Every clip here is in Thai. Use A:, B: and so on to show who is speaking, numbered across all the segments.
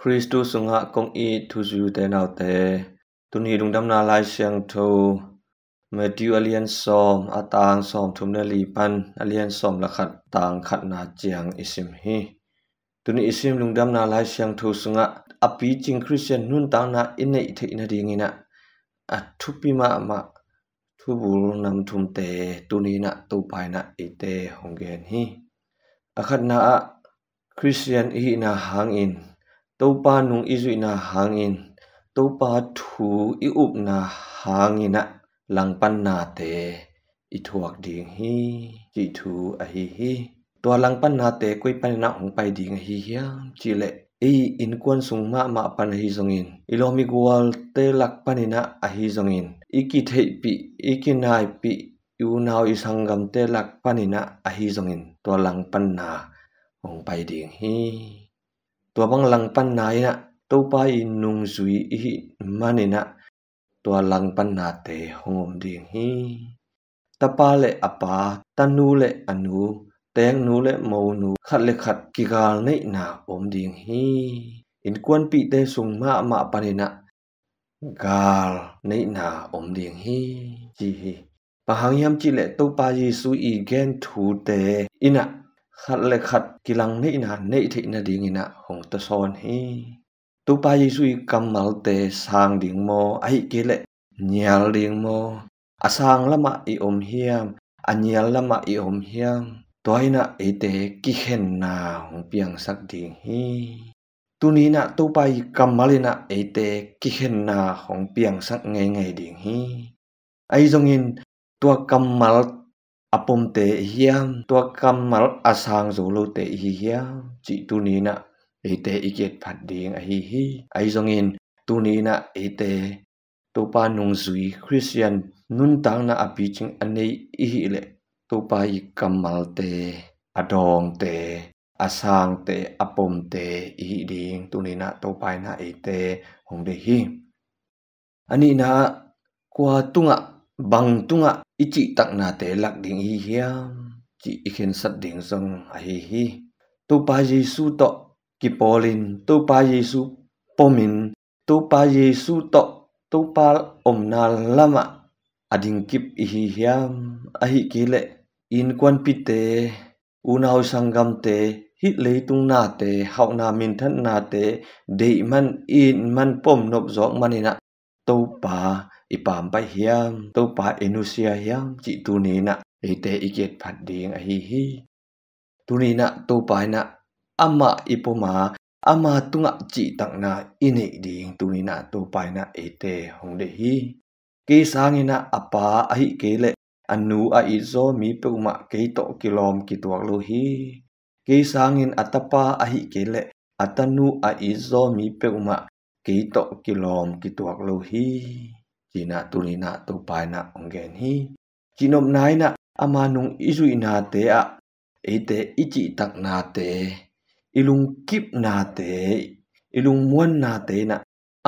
A: คริสตุสงะกงอีทุจูเตนาวเตตุนีดุงดำนาลายเสียงโทเมดิวอเลียนซอมอาตางซอมทุมเนลีปันอเลียนซอมละขัดตางขัดนาเจียงอิสิมฮีตุนีอิสิมดุงดำนาลายเสียงโทสงะอปีจิงคริสเตียนนุนตางนาอินเนอิเทอินาดีงินะอัทุปิมามาทุบุลนำทุมเตตุนีนะตูไปนะอิเตหงเกนฮีอขัดนาคริสเตียนอีนาหางอินตูปานุงอิจุนาหางอินตูปาทูอิอุบนาหางอินะลังปันนาเตอิทวกดิงฮีจิทูอหิฮีตัวลังปันนาเตกุยปันนาหงไปดิงฮีเฮียจิเลอินกวนสุงมาปันฮีซงอินอิโลมิกวลเตลักปันินะอหิซงอินอิกิเทปิอิกินายปิยูนาวอิสังกัมเตลักปันินะอหิซงอินตัวลังปันนาหงไปดิงฮีตัวบังลังปันนายนะตัวไปนุงซุยอีมันนะตัวลังปันนาเตหงอมดิงฮีตะปาเลอปาตันูเลอนูแตงนูเลโมนูขัดเลขัดกิกาลเนนาอมดิงฮีอินกวนปีเตสุงมาปานินะกาลเนนาอมดิงฮีจีฮีปะหังยามจิเลตัวไปเยซูอีเกนทูเตอินะขัดเลขัดกิลังเนนาเนทินาดิงินะหงตะซอนฮีตูปาเยซูกัมมัลเตสางดิงโมไอเกเลเนียลดิงโมอาสางละมาอิอมเฮียมอันเนียลละมาอิอมเฮียมตัวไอนะเอเตกิเข็นนาหงเปียงสักดิงฮีตูนี้นะตูปากัมมัลนะเอเตกิเข็นนาหงเปียงสักไงดิงฮีไอจงอินตัวกัมมัลอปมเตเฮียมตัวกัมมัลอาสางโซโลเตเฮียมจิตูนี้นะเอเตอิเกตผัดดิงไอฮีไอจงอินตูนี้นะเอเตตัวปานุงซุยคริสเตียนนุนตังนะอภิจิงอันนี้อีเลตัวปาอิกัมมัลเตอดองเตอาสางเตอปมเตอีดิงตูนี้นะตัวปานะเอเตหงเดฮีอันนี้นะกว่าตุงะบังตุงะอิจิตักนาเตลักดิงฮีเฮียมจิอิเข็นสัดดิงซงไอฮีตัวปาเยซูโตกิปอลินตัวปาเยซูปอมินตัวปาเยซูโตตัวปาอมนาลามะอดิงกิบอิฮิเฮียมอหิกิเลอินกวนปิเตอุนาวสังกัมเตฮิเลตุงนาเตหาวนามินทันนาเตเดมันอินมันปมนบจอกมันนะตัวปาอิปามไปเฮียมตัวปาเอนุเซียเฮียมจิตูนีนะเอเตอิเกตผัดดิงอหิฮีตูนีนะตัวปานะอามาอิปมาอามาตุงะจิตักนาอินิดิงตูนีนะตัวไปนะเอเตหงเดฮีเกสางินะอปาอหิเกเลอนูออิโซมีเปอุมะเกโตกิลอมกิตัวโลฮีเกสางินอัตปาอหิเกเลอัตนูออิโซมีเปอุมะเกโตกิลอมกิตัวโลฮีจีนะตูนีนะตัวไปนะองเกนฮีจีนมนายนะอามานุงอิซุยนาเตอะเอเตอิจิตักนาเตilung kip na te ilung muan na te na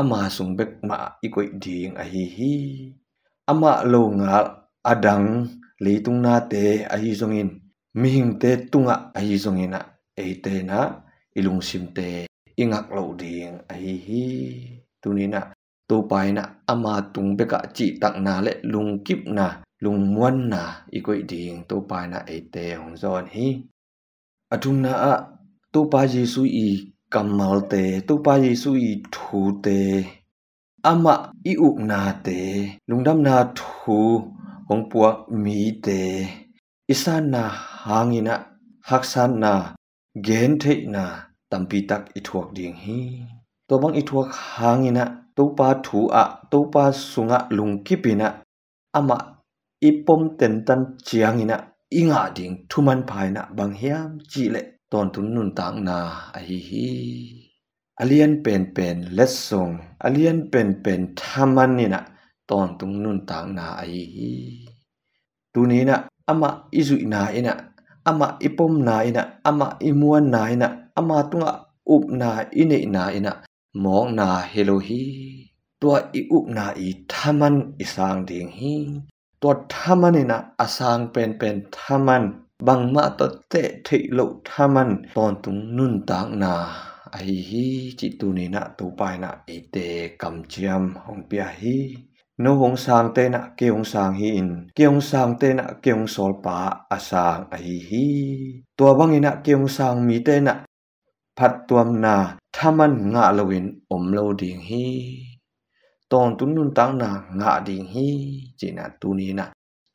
A: ama sung bek ma ikoi ding a hi hi ama lo nga adang leitung na te a hi zongin mihing te tunga a hi zongina e te na ilung sim te ingak lo ding a hi hi tunina to pai na ama tung beka chi tak na le lung kip na lung muan na ikoi ding to pai na e te hong zon hi atung na aตัวปาเยซูอีกัมมัลเตตัวปาเยซูอีทูเตอามาอิอุนาเตลุงดำนาทูหงปัวมีเตอิสานาหางินะฮักษานาเกนเทนาตัมปีตักอิทวกดิงฮีตัวบังอิทวกหางินะตัวปาทูอะตัวปาสุงะลุงกิปินะอามาอิปมเต็นตันเจียงินะอิงาดิงทุมันภายนะบางเฮียมจีเลตอนทุนนุนต่างนาอหิฮีอเลียนเป็นเลสซงอเลียนเป็นทามันนี่นะตอนทุนนุนต่างนาอหิฮีตูนี้นะอามาอิจุนาอินะอามาอิปมนาอินะอามาอิมวนนาอินะอามาตุงะอุบนาอิเนนาอินะมองนาเฮโลฮีตัวอิอุบนาอิทามันอิสางดิงฮีตัวทามันนี่นะอาสางเป็นทามันบางมาตเตะเทโลทามันตอนตุงนุนต่างนา ai hi chi tu ni na tu pai na ite kam chiam hong pia hi no hong sang te na ke hong sang hi in ke hong sang te na ke hong sol pa asang ai hi tua bang ina ke hong sang mi te na phat tuam na thaman nga lowin om lo ding hi ton tun nun tang na nga ding hi chi na tu ni na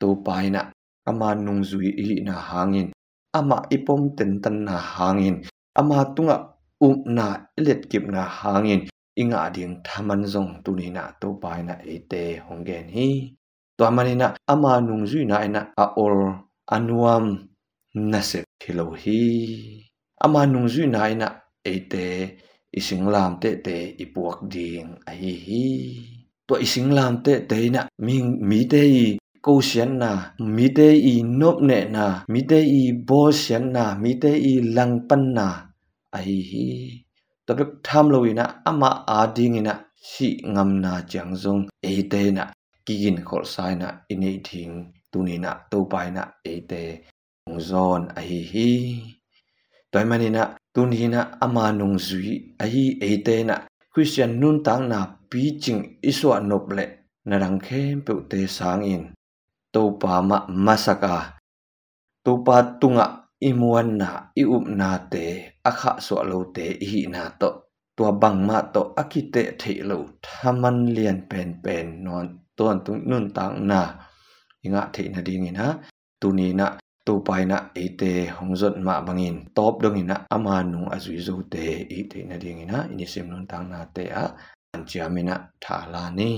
A: tu pai na ama nung zui hi na hangin ama ipom ten tan na hangin ama tunga na ilet kip na hangin inga ding thaman zong tu ni na tu pai na ite honggen hi to manina ama nung zui na ina a or anuam nasep thilo hi ama nung zui na ina ite ising lam te ipuak ding ai hi to ising lam te na mi te i ko sian na mi te i nop ne na mi te i bo sian na mi te i lang pan na ai hi to bek tham lo ina ama ading ina si ngam na chang zong e te na kigin khol sai na inei thing tunina to pai na e te zon ai hi toy manina tunina ama nung zui ai e te na Christian nun tang na pi ching iswa nople na rang khem pe te sang in to pa ma masaka to pa tunga imuan na iup na te akha so lo te hi na to tua bang ma to akite thei lo thaman lian pen non ton tung nun tang na inga thei na ding ina tunina tu pai na ite hongjot ma bangin top dong ina ama nung azui zo te i thei na ding ina ini sim nun tang na te a anchiamina thala ni